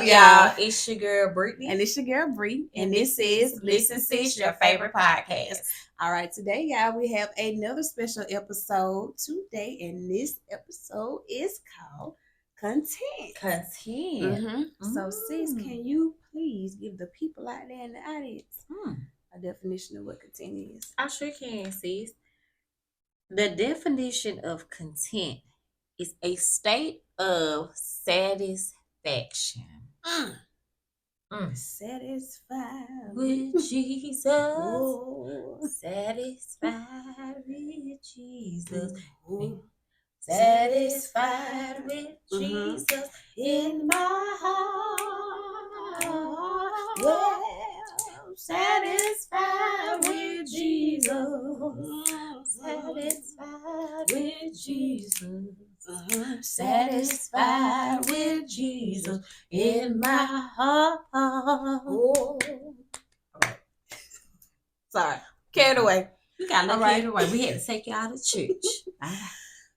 up, y'all? It's your girl, Brittany. And it's your girl, Bree. And this is Listen Sis, your favorite podcast. All right, today, y'all, we have another special episode today. And this episode is called Content. So, sis, can you please give the people out there in the audience a definition of what content is? I sure can, sis. The definition of content is a state of satisfaction. Satisfied with Jesus. Oh. Satisfied with Jesus. Satisfied with Jesus in my heart. Well, satisfied with Jesus. Satisfied with Jesus. Satisfied with Jesus in my heart. Oh. All right. Sorry. Carried away. You got to carried away. We had to take you out of church.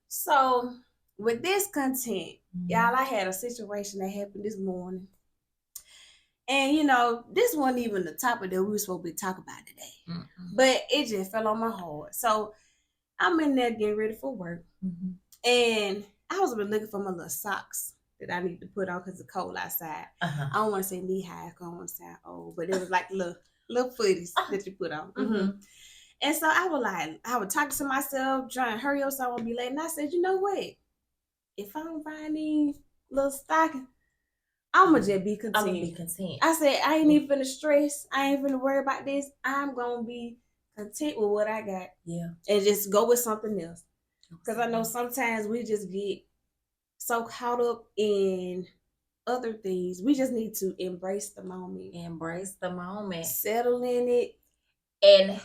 So, with this content, y'all, I had a situation that happened this morning. And, you know, this wasn't even the topic that we were supposed to be talking about today. But it just fell on my heart. So, I'm in there getting ready for work. And I was been looking for my little socks that I need to put on because it's cold outside. I don't want to say knee high because I don't want to sound old. But it was like little footies that you put on. And so I was talking to myself, trying to hurry up so I won't be late. And I said, you know what? If I don't find these little stockings, I'm going to just be content. I'm going to be content. I said, I ain't even finna stress. I ain't finna worry about this. I'm going to be content with what I got. Yeah. And just go with something else. Because I know sometimes we just get so caught up in other things. We just need to embrace the moment. Embrace the moment. Settle in it. And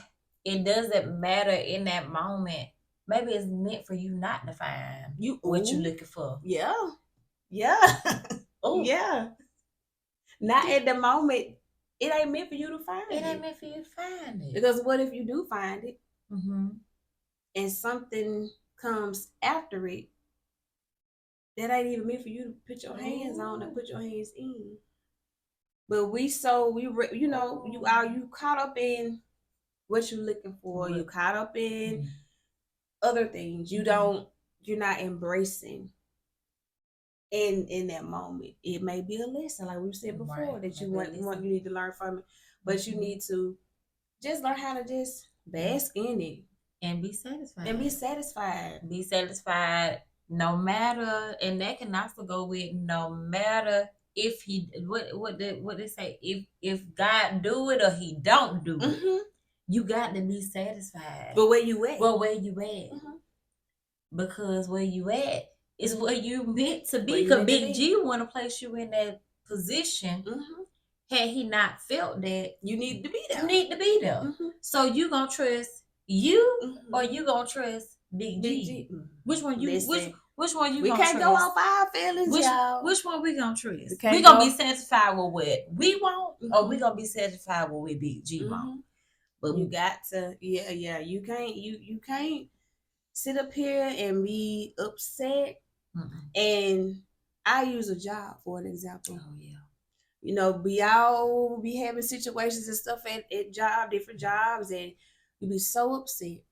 it doesn't matter in that moment. Maybe it's meant for you not to find what you're looking for. Yeah. Yeah. Not at the moment. It ain't meant for you to find it. It ain't meant for you to find it. Because what if you do find it and something comes after it that ain't even meant for you to put your hands on and put your hands in? But you caught up in what you're looking for. You caught up in other things. You're not embracing in that moment. It may be a lesson, like we said before, that you need to learn from it. But you need to just learn how to just bask in it. And be satisfied. Be satisfied no matter, and that can also go with no matter if he what they say, if God do it or he don't do it. You got to be satisfied. But where you at? Because where you at is where you meant to be. Because Big G want to place you in that position. Had he not felt that, you need to be there. So you gonna trust you or you gonna trust Big G? Which one you? Which one you? We gonna can't trust? go off our feelings, y'all. Which one we gonna trust? We gonna be satisfied with what we want, or we gonna be satisfied with what Big G want? But you got to, you can't sit up here and be upset. And I use a job for an example. Oh yeah. You know, we all be having situations and stuff at different jobs, and you be so upset.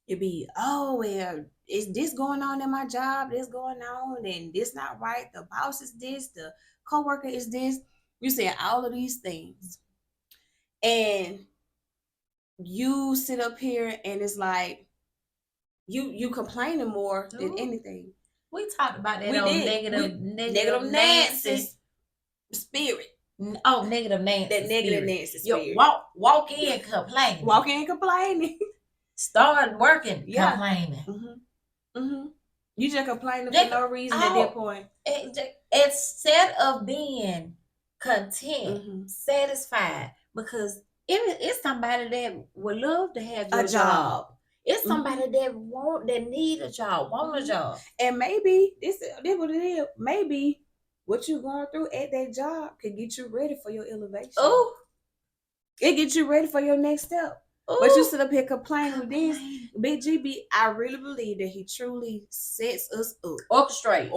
It be, oh, well, is this going on in my job? This going on, and this not right. The boss is this, the coworker is this. You saying all of these things. And you sit up here and it's like, you complaining more than anything. We talked about that on Negative Nancy's spirit. Oh, Negative Nancy. That Negative Nancy spirit. Walk in complaining. Start working complaining. You just complaining for no reason at that point. Instead of being content, satisfied, because it's somebody that would love to have your job. It's somebody that need a job, want a job. And maybe this what it is. Maybe what you're going through at that job can get you ready for your elevation. Oh, it gets you ready for your next step. But you sit up here complaining with this. Big GB, I really believe that he truly sets us up. Orchestrates.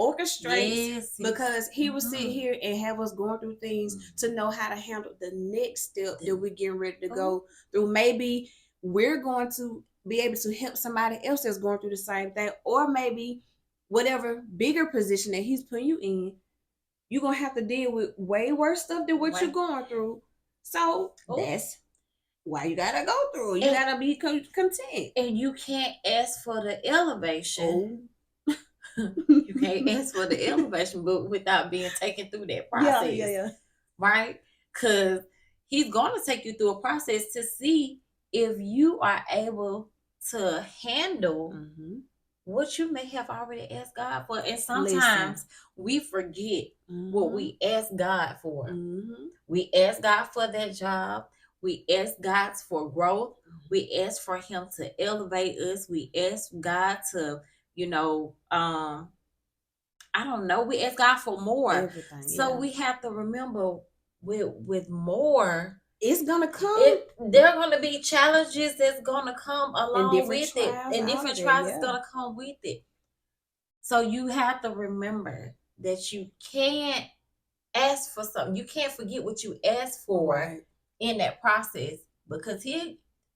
Yes. Because he will sit here and have us going through things to know how to handle the next step that we're getting ready to go through. Maybe we're going to be able to help somebody else that's going through the same thing. Or maybe whatever bigger position that he's putting you in, you're going to have to deal with way worse stuff than what you're going through. So that's why you gotta go through. You gotta be content. And you can't ask for the elevation. You can't ask for the elevation, but without being taken through that process. Yeah. Right? Because he's going to take you through a process to see if you are able to handle what you may have already asked God for. And sometimes we forget what we asked God for. We ask God for that job. We ask God for growth. We ask for him to elevate us. We ask God to, I don't know. We ask God for more. Everything, so we have to remember with more, it's gonna come. There are gonna be challenges that's gonna come along with it, and different trials is gonna come with it. So you have to remember that you can't ask for something. You can't forget what you asked for in that process, because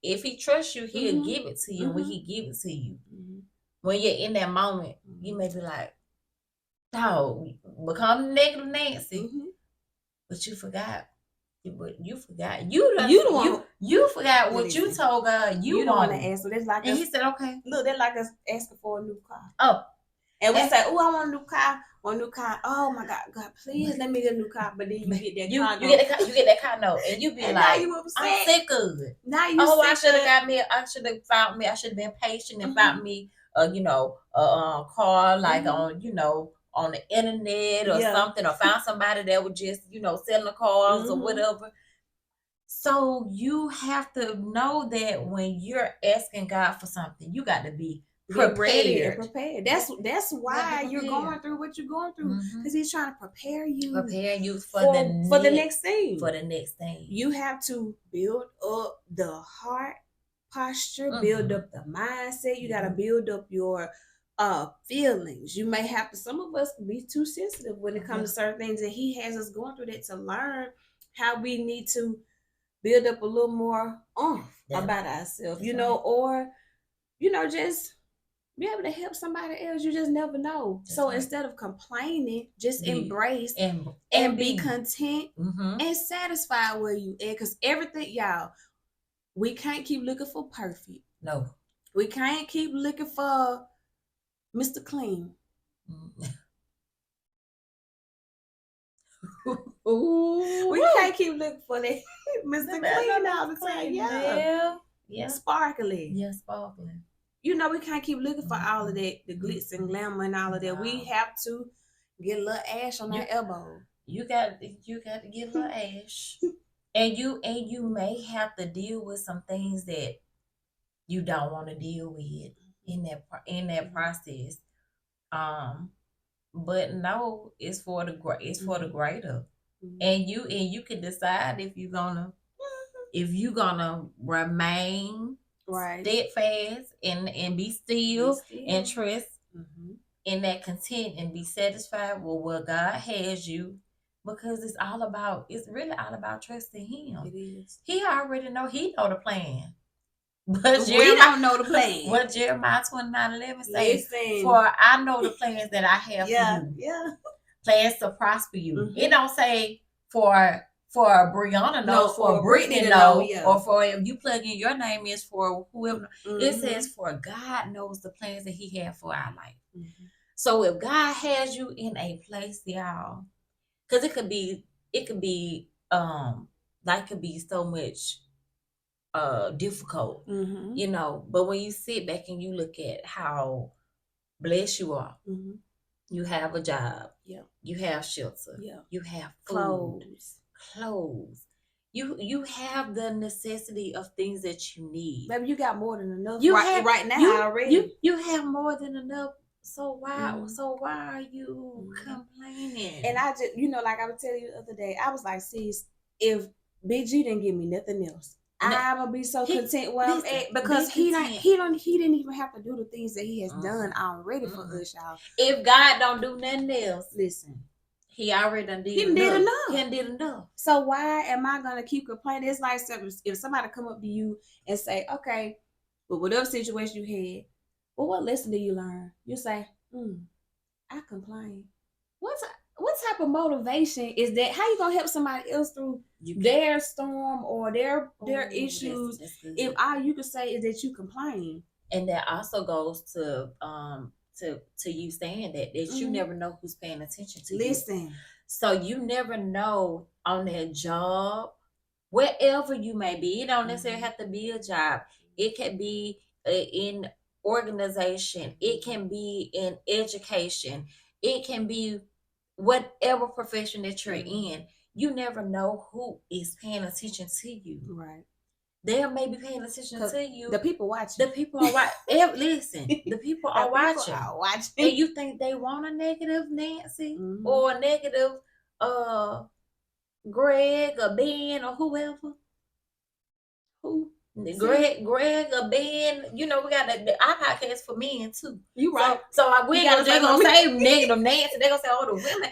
if he trusts you, he'll give it to you. When he give it to you, when you're in that moment, you may be like, "Dog, become negative Nancy," but you forgot. You forgot. You forgot what you told God you don't want to answer. That's like and he said, "Okay." Look, that's like us asking for a new car. Oh, and we say, "Oh, I want a new car. Oh my God, please let me get a new car." But then you get that car note. You get that car note, and you be and like, "I'm sick of it." Now you I should have got me. I should have found me. I should have been patient and found me a car like on the internet or something, or found somebody that would just selling cars or whatever. So you have to know that when you're asking God for something, you got to be prepared. That's why you're going through what you're going through, because he's trying to prepare you for the next thing. You have to build up the heart posture, build up the mindset. You got to build up your feelings. You may have to. Some of us can be too sensitive when it comes to certain things, and he has us going through that to learn how we need to build up a little more about ourselves, or just be able to help somebody else. You just never know. So instead of complaining, just embrace and be content and satisfied where you at. Because everything, y'all, we can't keep looking for perfect. No. We can't keep looking for Mr. Clean. We can't keep looking for that Mr. Clean all the time. Yeah. Sparkly. Yeah, sparkling. We can't keep looking for all of that, the glitz and glamour and all of that. We have to get a little ash on our elbow. You got to get a little ash. And you may have to deal with some things that you don't want to deal with in that process. But no, it's for the greater. And you can decide if you're gonna remain steadfast and be still and trust in that content and be satisfied with what God has you, because it's really all about trusting him. It is. He already know. He know the plan. But we don't know the plan. What Jeremiah 29:11 says, "For I know the plans that I have for you." Yeah. Plans to prosper you. It don't say for Brianna knows, for Brittany knows, or for if you plug in your name is for whoever. It says for God knows the plans that he has for our life. So if God has you in a place, y'all, because it could be life could be so much difficult, but when you sit back and you look at how blessed you are, you have a job, you have shelter, you have food, clothes, you have the necessity of things that you need. Maybe you got more than enough right now already. You have more than enough. So why are you complaining? And I just, like I was telling you the other day, I was like, sis, if Big G didn't give me nothing else, I'm gonna be so content where I'm at because he didn't even have to do the things that he has done already for us, y'all. If God don't do nothing else, listen, he already done did enough. He did enough. So why am I gonna keep complaining? It's like if somebody come up to you and say, okay, but whatever situation you had, well, what lesson did you learn? You say, I complain. What type of motivation is that? How you gonna help somebody else through their storm or their issues if all you can say is that you complain? And that also goes to you saying that you never know who's paying attention to you. Listen. So you never know on that job, wherever you may be. It don't necessarily have to be a job. It can be in organization. It can be in education. It can be whatever profession that you're in. You never know who is paying attention to you. Right. They may be paying attention to you. The people watching. The people are watching. Listen, the people are watching. And you think they want a negative Nancy or a negative Greg or Ben or whoever? Who? Greg or Ben, you know, we got our podcast for men too. You right. So we ain't gonna say negative Nancy. They gonna say, oh, the women,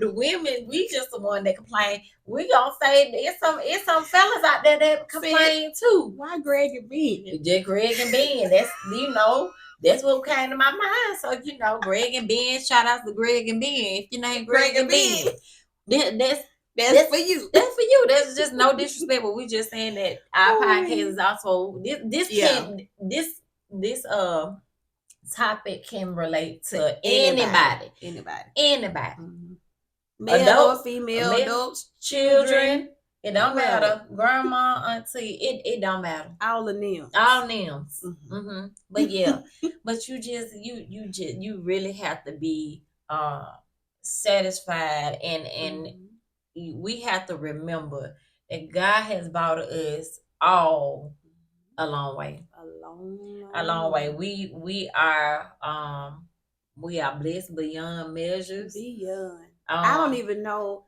the women, we just the one that complain. We gonna say it's some fellas out there that complain too. Why Greg and Ben? Just Greg and Ben. That's what came to my mind. So Greg and Ben. Shout out to Greg and Ben. If your name Greg and Ben, that's for you. That's for you. That's just no disrespect, but we just saying that our podcast is also this topic can relate to anybody. Male adults, or female, adults, children. It don't matter. Grandma, auntie, it don't matter. All of them. But yeah, but you really have to be satisfied and we have to remember that God has brought us all a long way. A long way. We are blessed beyond measures. I don't even know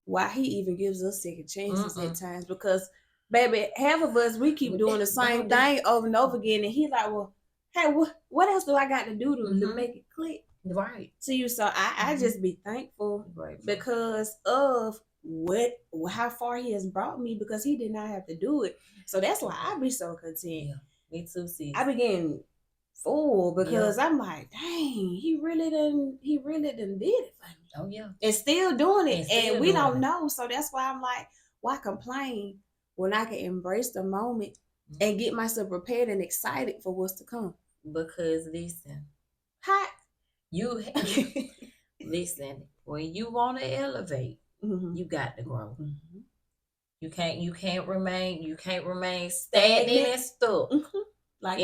why he even gives us second chances at times, because baby, half of us, we keep doing the same thing over and over again, and he's like, well, hey, what else do I got to do to make it click? Right. To you. So I just be thankful because of how far he has brought me, because he did not have to do it. So that's why I be so content. Yeah, me too, sis. I be getting full because I'm like, dang, he really done did it for me. Oh yeah. And still doing it. And we don't know. So that's why I'm like, why complain when I can embrace the moment and get myself prepared and excited for what's to come? Because listen. Hot. You listen, when you want to elevate, you got to grow. You can't remain stagnant and stuck. Like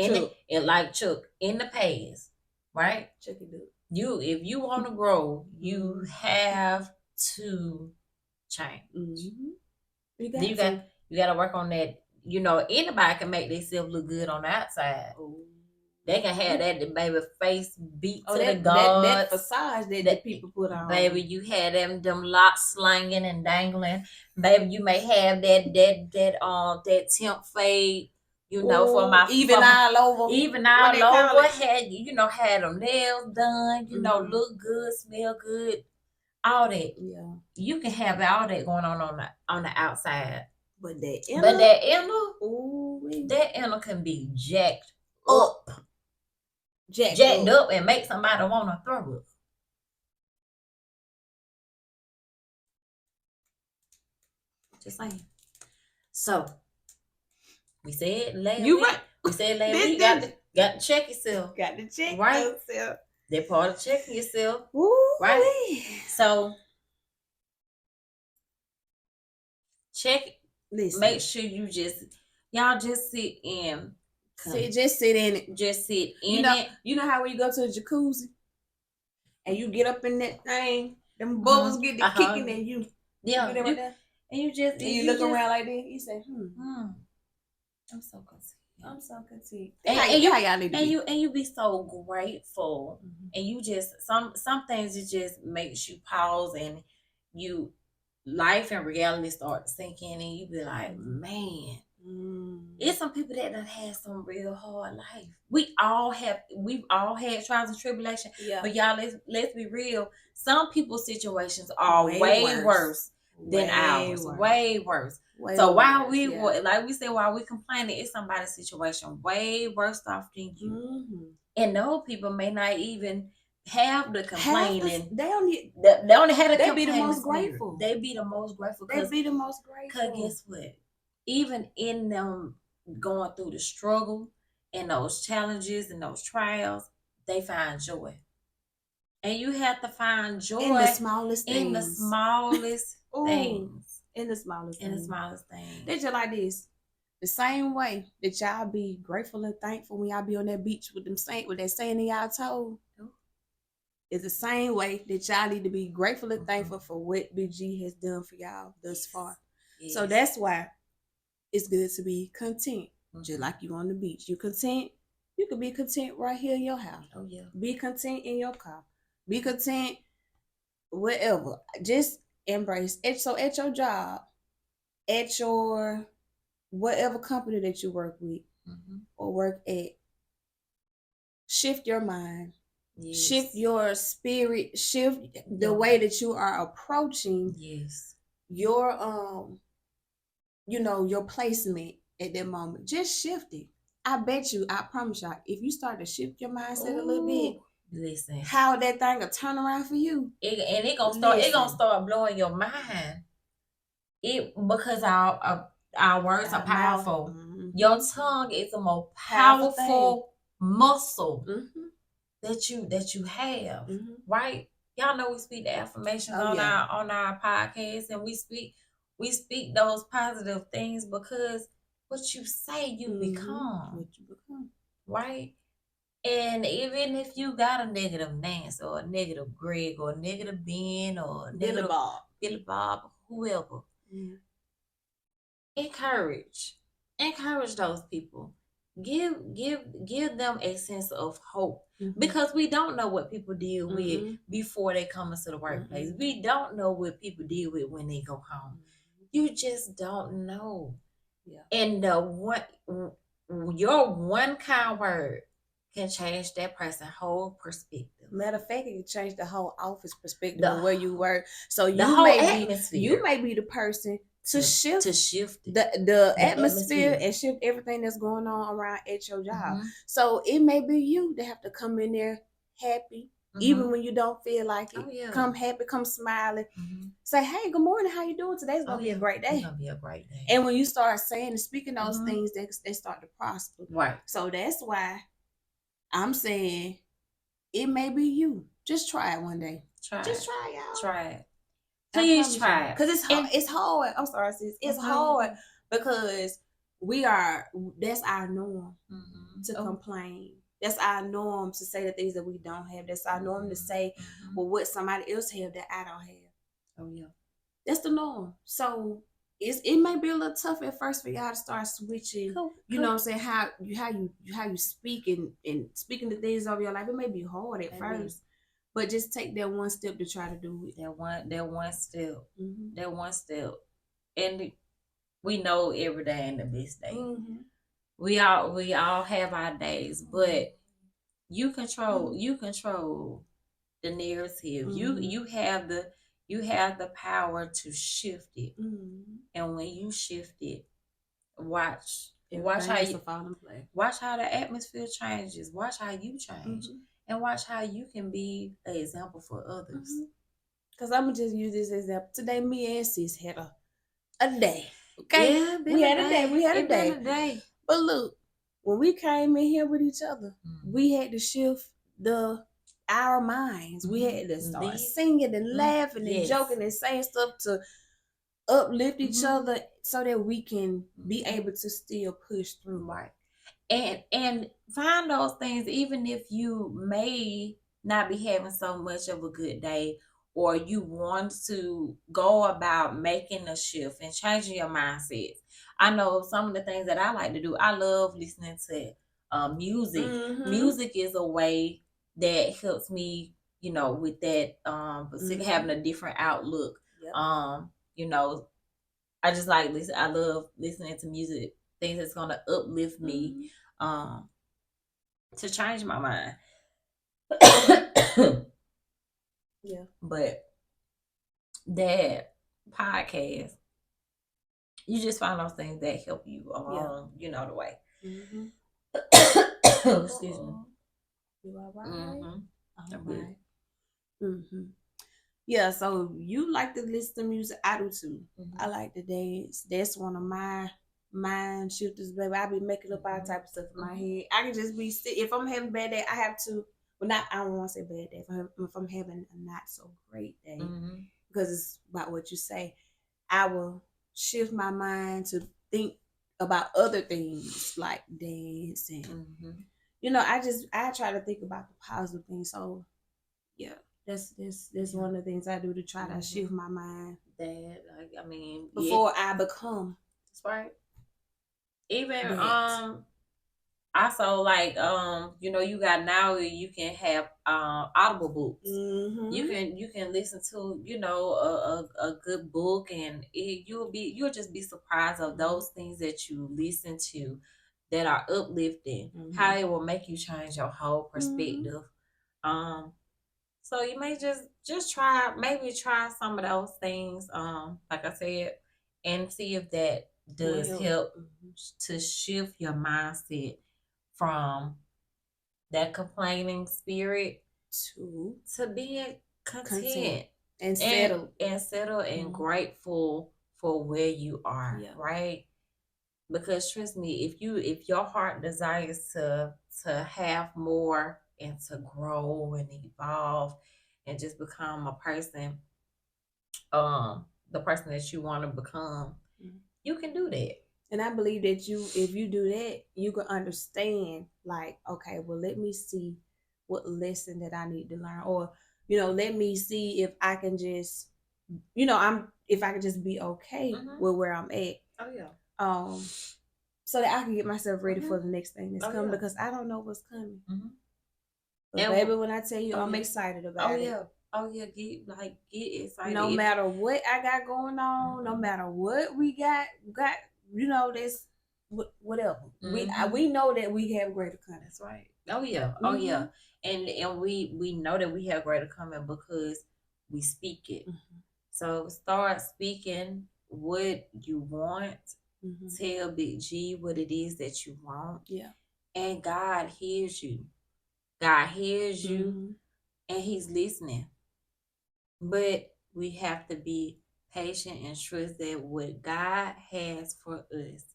Chuck in the past, right? Chuck it up. If you want to grow, you have to change. You got to work on that. Anybody can make themselves look good on the outside. They can have that baby face beat to the gods. That facade that people put on. Baby, you had them locks slanging and dangling. Baby, you may have that temp fade. For my even all over. Had them nails done. Look good, smell good, all that. Yeah, you can have all that going on the outside. But that inner can be jacked up. Jacked up and make somebody want to throw up. Just saying. So we said last week. Right. We said last week got to check yourself. Got to check yourself. They're part of checking yourself. Ooh, right? So check. Listen. Make sure y'all just sit in. Just sit in it. Just sit in it. You know how when you go to a jacuzzi and you get up in that thing, them bubbles get to kicking and you get right there, and you look around like that. You say, I'm so content. And you be so grateful, and you just some things it just makes you pause and you life and reality start to sink in, and you be like, man, it's some people that done had some real hard life. We've all had trials and tribulations. Yeah. But y'all, let's be real. Some people's situations are way worse than ours. Way worse. So while like we say, while we complaining, it's somebody's situation way worse off than you. And those people may not even have the complaining. They only have the They be the most grateful. They be the most grateful. They be the most grateful. Because guess what? Even in them going through the struggle and those challenges and those trials, they find joy. And you have to find joy in the smallest things. In the smallest things. In the smallest things. In the smallest things. It's just like this. The same way that y'all be grateful and thankful when y'all be on that beach with that saying in y'all toe. It's the same way that y'all need to be grateful and thankful for what Big G has done for y'all thus far. Yes. So that's why it's good to be content. Just like you on the beach. You content, you can be content right here in your house. Oh yeah. Be content in your car. Be content wherever. Just embrace it. So at your job, at your whatever company that you work with or work at, shift your mind. Yes. Shift your spirit, shift the way that you are approaching your your placement at that moment. Just shift it. I promise y'all, if you start to shift your mindset a little bit, listen, how that thing will turn around for you. It gonna start blowing your mind. Because our words are powerful. Your tongue is the most powerful muscle that you have, right? Y'all know we speak the affirmations on our podcast, and we speak those positive things because what you say you become. What you become, right? And even if you got a negative Nance or a negative Greg or a negative Ben or a negative Billy Bob, whoever, encourage those people. Give them a sense of hope because we don't know what people deal with before they come into the workplace. We don't know what people deal with when they go home. You just don't know. Yeah. And your one kind word can change that person's whole perspective. Matter of fact, it can change the whole office perspective of where you work. So you may be the person to shift the atmosphere and shift everything that's going on around at your job. So it may be you that have to come in there happy, even when you don't feel like it. Come happy, come smiling. Say, hey, good morning, how you doing? Today's gonna be a great day. It's gonna be a great day. And when you start saying and speaking those things, they start to prosper. Right. So that's why I'm saying it may be you. Just try it one day. Just try it, y'all. Try it. Please try it. Because it's hard. I'm sorry, sis. It's hard because that's our norm to complain. That's our norm to say the things that we don't have. That's our norm to say, well, what somebody else have that I don't have. Oh yeah. That's the norm. So it may be a little tough at first for y'all to start switching. You know what I'm saying? How you speak and speaking the things of your life. It may be hard at first. But just take that one step to try to do it. That one step. That one step. And we know every day ain't the best day. We all have our days, but you control the narrative. You have the power to shift it. And when you shift it, watch how the atmosphere changes. Watch how you change. And watch how you can be an example for others. Because I'm going to just use this example. Today, me and sis had a day. Okay? Yeah, we had a day. But look, when we came in here with each other, we had to shift our minds. We had to start singing and laughing and joking and saying stuff to uplift each other so that we can be able to still push through. Right. And find those things, even if you may not be having so much of a good day, or you want to go about making a shift and changing your mindset. I know some of the things that I like to do. I love listening to music. Music is a way that helps me, with that having a different outlook. you know, I just like listen. I love listening to music, things that's gonna uplift me, to change my mind. Yeah. But that podcast, you just find those things that help you along, the way. Excuse me. You all right? All right. Yeah, so you like to listen to music. I do too. I like to dance. That's one of my mind shifters, baby. I be making up all type of stuff in my head. I can just be if I'm having a bad day, I have to. Well, not I don't want to say bad day. If I'm having a not so great day, because it's about what you say, I will shift my mind to think about other things like dance and I try to think about the positive things. So yeah. That's one of the things I do to try to shift my mind. Before I become. That's right. Even also like you got now you can have Audible books. You can listen to a good book, and you'll just be surprised of those things that you listen to that are uplifting, how it will make you change your whole perspective. So you may just try some of those things, like I said, and see if that does help to shift your mindset from that complaining spirit to being content and settled and grateful for where you are, right? Because trust me, if your heart desires to have more and to grow and evolve and just become a person, the person that you want to become, you can do that. And I believe that if you do that, you can understand, like, okay, well, let me see what lesson that I need to learn, or let me see if I can just, if I can just be okay with where I'm at. Oh yeah. So that I can get myself ready for the next thing that's coming, because I don't know what's coming. But and baby, when I tell you, I'm excited about it. Oh yeah, get excited. No matter what I got going on, no matter what we got, this whatever. We know that we have greater coming. That's right. Oh yeah. Oh yeah. And we know that we have greater coming because we speak it. So start speaking what you want. Tell Big G what it is that you want. Yeah. And God hears you. God hears you, and He's listening. But we have to be patient and trust that what God has for us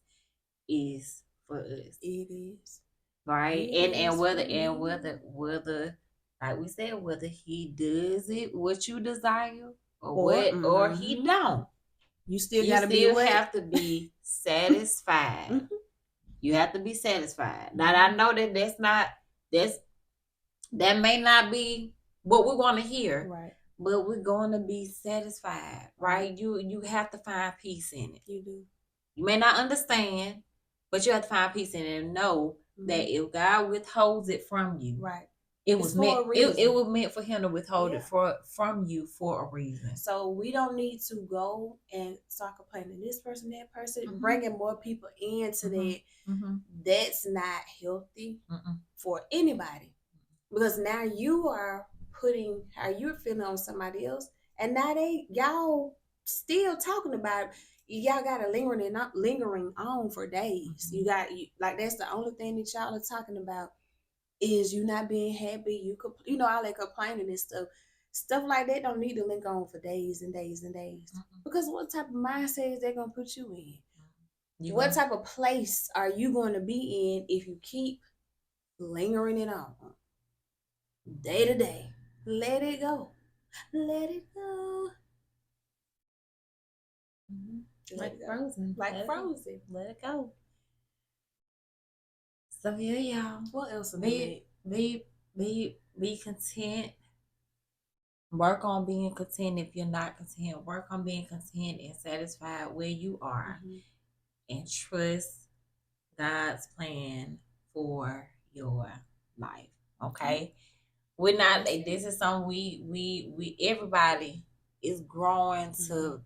is for us. It is. Right? And whether like we said, whether He does it what you desire or He don't. You still have to be satisfied. You have to be satisfied. Now I know that may not be what we want to hear, right? But we're going to be satisfied, right? You have to find peace in it. You do. You may not understand, but you have to find peace in it and know that if God withholds it from you, right? It was meant for Him to withhold it from you for a reason. So we don't need to go and start complaining this person, that person, bringing more people into that. That's not healthy for anybody, because now you are putting how you're feeling on somebody else, and now y'all still talking about it. Y'all got a lingering on for days. You got like that's the only thing that y'all are talking about. Is you not being happy, all that complaining and stuff like that don't need to link on for days and days and days. Because what type of mindset is that gonna put you in? What type of place are you going to be in if you keep lingering it on day to day? Let it go. Let it go. Like frozen. Let it go. So yeah, y'all. What else? Be content. Work on being content. If you're not content, work on being content and satisfied where you are, and trust God's plan for your life. Okay, we're not. This is something we everybody is growing to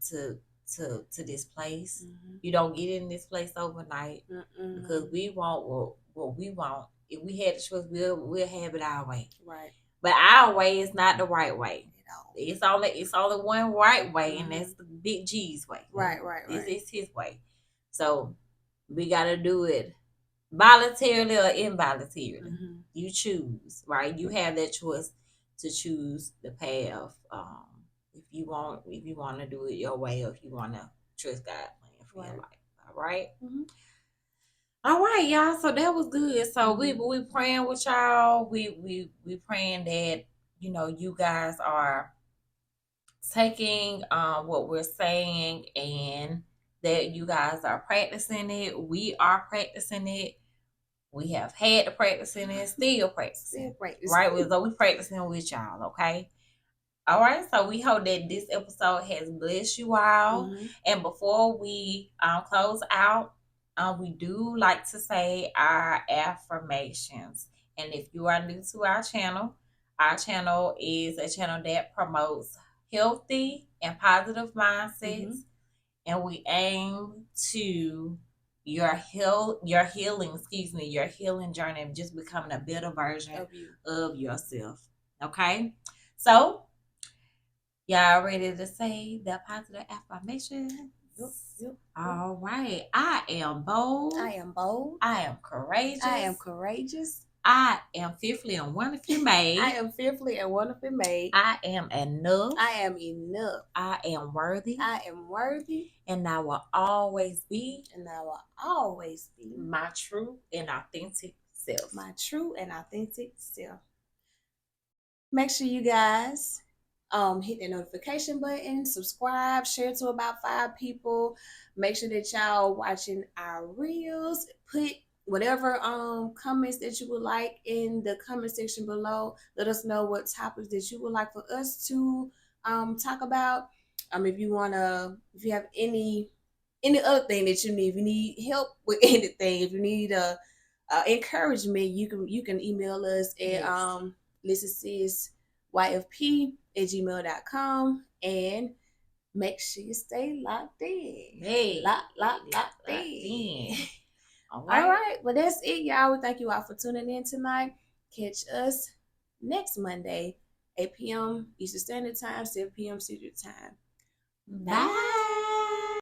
to this place. You don't get in this place overnight because we want what we want. If we had the choice, we'll have it our way. Right. But our way is not the right way. It's only one right way, and that's the Big G's way. Right. It's his way. So we gotta do it voluntarily or involuntarily. You choose, right? You have that choice to choose the path. If you want to do it your way, or if you want to trust God's plan for your life. All right. All right, y'all. So that was good. So we praying with y'all. We praying that you guys are taking what we're saying and that you guys are practicing it. We are practicing it. We have had to practice it, still practicing. Right? So we practicing with y'all, okay? All right, so we hope that this episode has blessed you all. And before we close out, we do like to say our affirmations. And if you are new to our channel is a channel that promotes healthy and positive mindsets. And we aim to your healing journey of just becoming a better version of yourself. Okay? So, y'all ready to say the positive affirmation? Yep. All right. I am bold. I am bold. I am courageous. I am courageous. I am fearfully and wonderfully made. I am fearfully and wonderfully made. I am enough. I am enough. I am worthy. I am worthy. And I will always be. And I will always be. My true and authentic self. My true and authentic self. Make sure you guys hit the notification button, subscribe, share to about 5 people. Make sure that y'all watching our reels. Put whatever comments that you would like in the comment section below. Let us know what topics that you would like for us to talk about. If you have any other thing that you need, if you need help with anything, if you need encouragement, you can email us at ListenSysYFP@gmail.com, and make sure you stay locked in. Locked in. All right. Well, that's it, y'all. We thank you all for tuning in tonight. Catch us next Monday, 8 p.m. Eastern Standard Time, 7 p.m. Central Time. Bye.